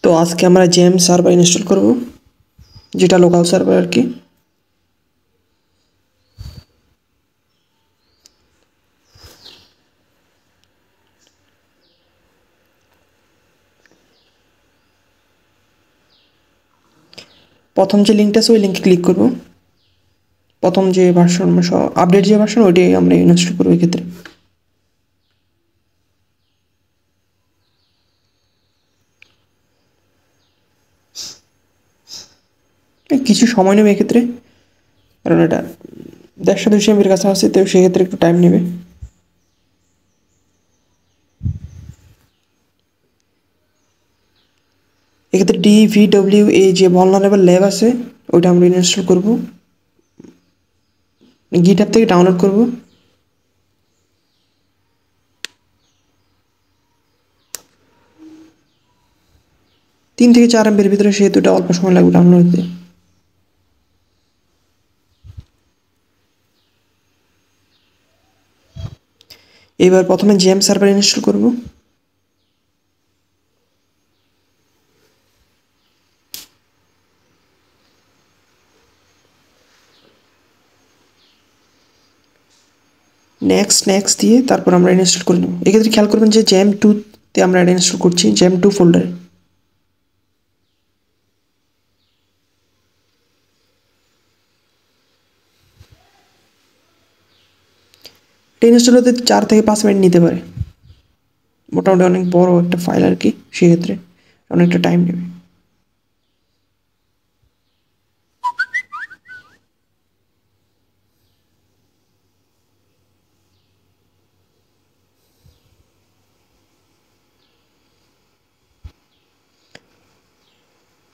তো আজকে আমরা জেম সার্ভার ইনস্টল করব, যেটা লোকাল সার্ভার আর কি। প্রথম যে লিঙ্কটা আছে ওই লিঙ্কে ক্লিক করব। প্রথম যে ভার্সন আপডেট যে ভার্সন ওইটাই আমরা ইনস্টল করবো এক্ষেত্রে। কিছু সময় নেবে এক্ষেত্রে, কারণ এটা 150-200 MB কাছে আছে, তো সেক্ষেত্রে একটু টাইম নেবে। এক্ষেত্রে DVWA যে ভালনারেবল ল্যাব আছে ওইটা আমরা ইনস্টল করব, গিটহাব থেকে ডাউনলোড করব। তিন থেকে 4 MB ভিতরে, সেহেতু এটা অল্প সময় লাগবে ডাউনলোড হতে। এবার প্রথমে জেম সার্ভার ইনস্টল করব। নেক্সট দিয়ে তারপর আমরা ইনস্টল করে নেব। এক্ষেত্রে খেয়াল করবেন যে জ্যাম 2-তে আমরা এটা ইনস্টল করছি, জ্যাম 2 ফোল্ডারে। এটা ইনস্টল হতে 4 থেকে 5 মিনিট নিতে পারে। মোটামুটি অনেক বড় একটা ফাইল আর কি, সেক্ষেত্রে অনেকটা টাইম নেবে।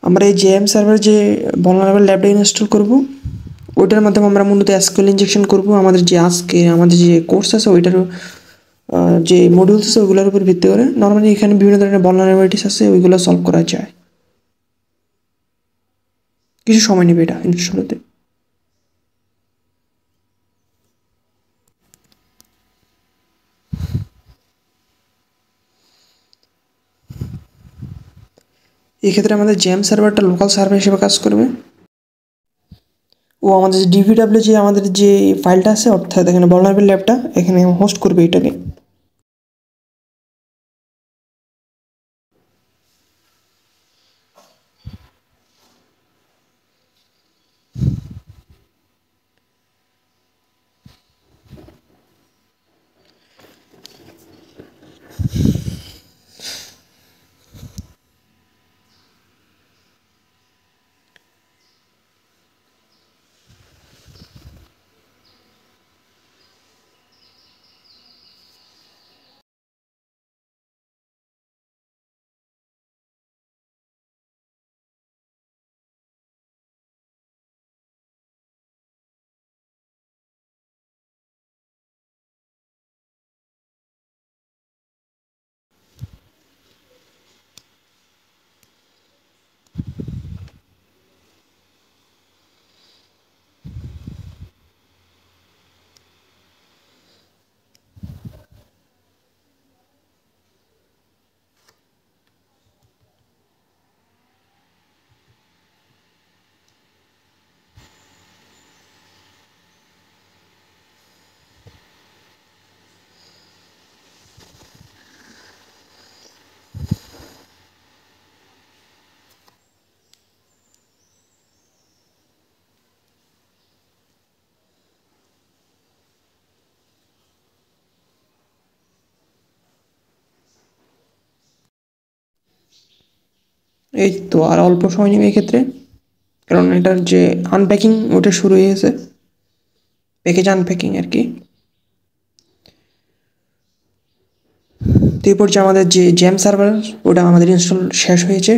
আমরা এই জেএম সার্ভার যে ভালনারেবল ল্যাবটা ইনস্টল করব, ওইটার মাধ্যমে আমরা মূলত এসকিউএল ইনজেকশন করব। আমাদের যে কোর্স আছে ওইটারও যে মডিউলস আছে ওইগুলোর উপর ভিত্তি করে নর্মালি এখানে বিভিন্ন ধরনের ভালনারেবিলিটিস আছে, ওইগুলো সলভ করা যায়। কিছু সময় নেবে এটা ইনস্টল হতে। এক্ষেত্রে আমাদের জেম সার্ভারটা লোকাল সার্ভার হিসেবে কাজ করবে। ও আমাদের যে ডিভিডাব্লিউ যে আমাদের যে ফাইলটা আছে, অর্থাৎ এখানে ভালনারেবল ল্যাবটা এখানে হোস্ট করবে এটাকে। এই তো আর অল্প সময় নেবে এক্ষেত্রে, কারণ এটার যে আনপ্যাকিং ওটা শুরু হয়ে গেছে, প্যাকেজ আনপ্যাকিং আর কি। তো এরপর যে আমাদের যে জেম সার্ভার ওটা আমাদের ইনস্টল শেষ হয়েছে।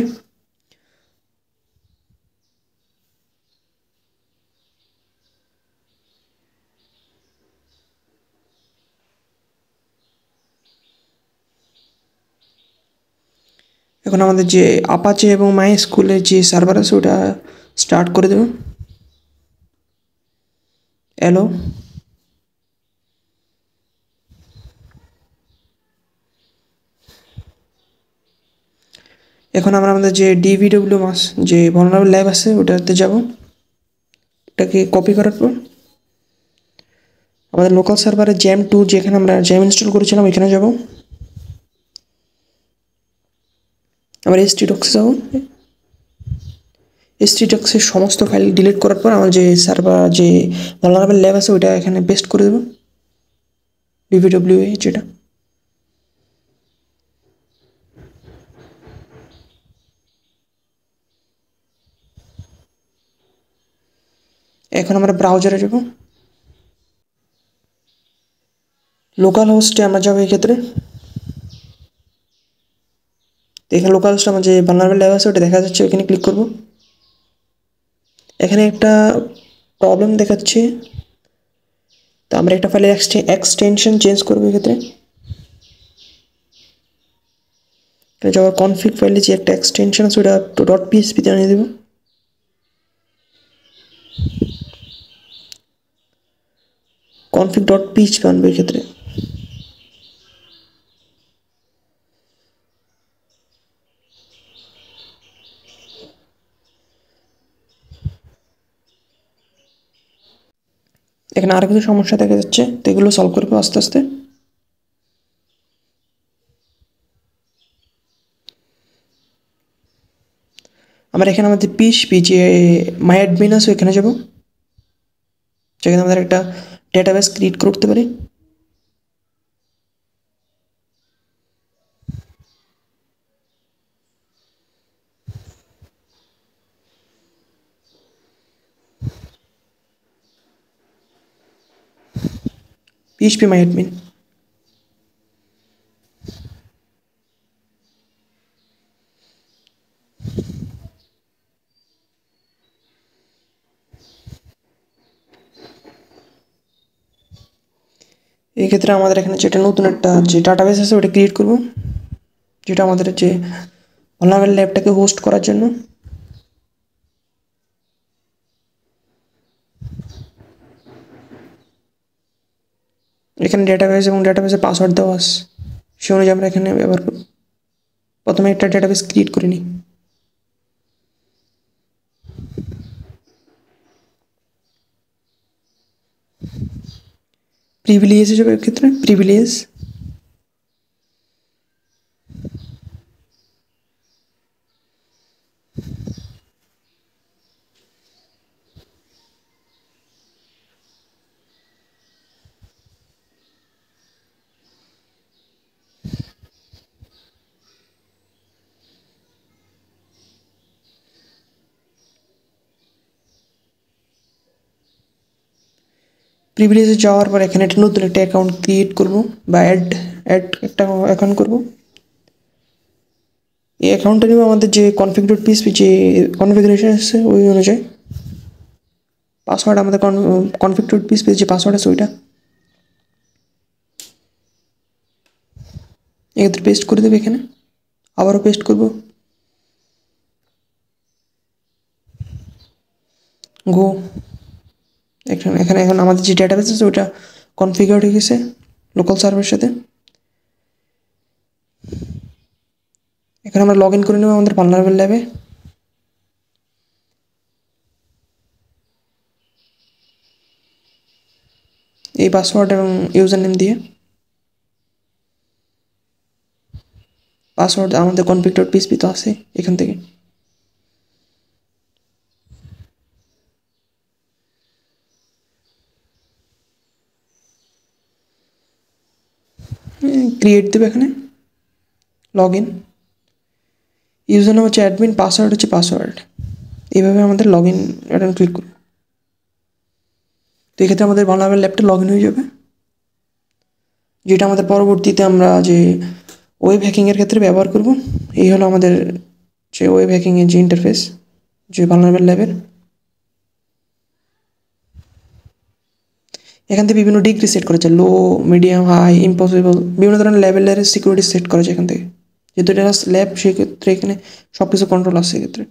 এখন আমাদের যে আপাচে এবং মাই স্কুলের যে সার্ভার আছে ওটা স্টার্ট করে দেব। এলো, এখন আমরা আমাদের যে ডিভিডব্লিউ মাস যে ভালনারেবল ল্যাব আছে ওটাতে যাব। এটাকে কপি করার পর আমাদের লোকাল সার্ভারে জ্যাম 2 যেখানে আমরা জ্যাম ইনস্টল করেছিলাম এখানে যাব। আমরা htdocs যাব। htdocs-এর সমস্ত ফাইল ডিলিট করার পর আমার যে সার্ভার যে ভালনারেবল ল্যাব আছে ওটা এখানে পেস্ট করে দেব, ডিভিডব্লিউ যেটা। এখন আমরা ব্রাউজারে যাব। লোকাল হোস্টে আমরা যাবো এই ক্ষেত্রে। এখানে লোকাল হোস্টে আমার যে ভালনারেবল ল্যাব আছে ওটা দেখা যাচ্ছে, ওখানে ক্লিক করব। এখানে একটা প্রবলেম দেখাচ্ছে, তো আমরা একটা ফাইলের এক্সটেনশন চেঞ্জ করবো এক্ষেত্রে। যাওয়ার কনফিগ ফাইলে যে একটা এক্সটেনশন আছে ওটা .php তে আনিয়ে দেব। config.php আনবো এক্ষেত্রে। এখানে আরো কিছু সমস্যা দেখা যাচ্ছে, তো এগুলো সলভ করবো আস্তে আস্তে। আমরা এখানে আমাদের পিএইচপি যে মাই অ্যাডমিন আছে ওখানে যাব, যেখানে আমাদের একটা ডেটাবেস ক্রিয়েট করতে পারি। পিএইচপি মাই অ্যাডমিন। এই ক্ষেত্রে আমাদের এখানে যেটা নতুন একটা যে ডাটাবেস আছে ওটা ক্রিয়েট করব, যেটা আমাদের যে ভালনারেবল ল্যাবটাকে হোস্ট করার জন্য। এখানে ডেটাবেস এবং ডেটাবেসের পাসওয়ার্ড দেওয়া আছে, সে অনুযায়ী আমরা এখানে ব্যবহার করব। প্রথমে একটা ডেটাবেস ক্রিয়েট করে নিই। প্রিভিলেজ যাবে এক্ষেত্রে, প্রিভিলেজ। প্রিভিলেজে যাওয়ার পর এখানে একটা নতুন একটা অ্যাকাউন্ট ক্রিয়েট করব বা অ্যাড একটা অ্যাকাউন্ট করব। এই অ্যাকাউন্টটা নিব আমাদের যে config.php যে কনফিগারেশন আছে ওই অনুযায়ী। পাসওয়ার্ড আমাদের config.php যে পাসওয়ার্ড আছে ওইটা এক্ষেত্রে পেস্ট করে দেবে। এখানে আবারও পেস্ট করব। গো। এখানে এখন আমাদের যে ডেটাবেস আছে ওটা কনফিগার হয়ে গেছে লোকাল সার্ভারের সাথে। এখন আমরা লগ ইন করে নেব আমাদের ভালনারেবল ল্যাবে। এই পাসওয়ার্ড এবং ইউজার নেম দিয়ে। পাসওয়ার্ড আমাদের config.php তো আছে এখান থেকে। ক্রিয়েট দেবে এখানে, লগ ইন। ইউজার নাম হচ্ছে অ্যাডমিন, পাসওয়ার্ড হচ্ছে পাসওয়ার্ড। এইভাবে আমাদের লগ ইন বাটন ক্লিক করব। তো এক্ষেত্রে আমাদের ভালনারেবল ল্যাবটা লগ ইন হয়ে যাবে, যেটা আমাদের পরবর্তীতে আমরা যে ওয়েব হ্যাকিংয়ের ক্ষেত্রে ব্যবহার করব। এই হলো আমাদের যে ওয়েব হ্যাকিংয়ের যে ইন্টারফেস যে ভালনারেবল ল্যাবের। এখান থেকে বিভিন্ন ডিগ্রি সেট করা যায়, লো, মিডিয়াম, হাই, ইম্পসিবল, বিভিন্ন ধরনের লেভেলের সিকিউরিটি সেট করা যায় এখান থেকে। যেহেতু এটা ল্যাব সেক্ষেত্রে এখানে সব কিছু কন্ট্রোল আছে এক্ষেত্রে।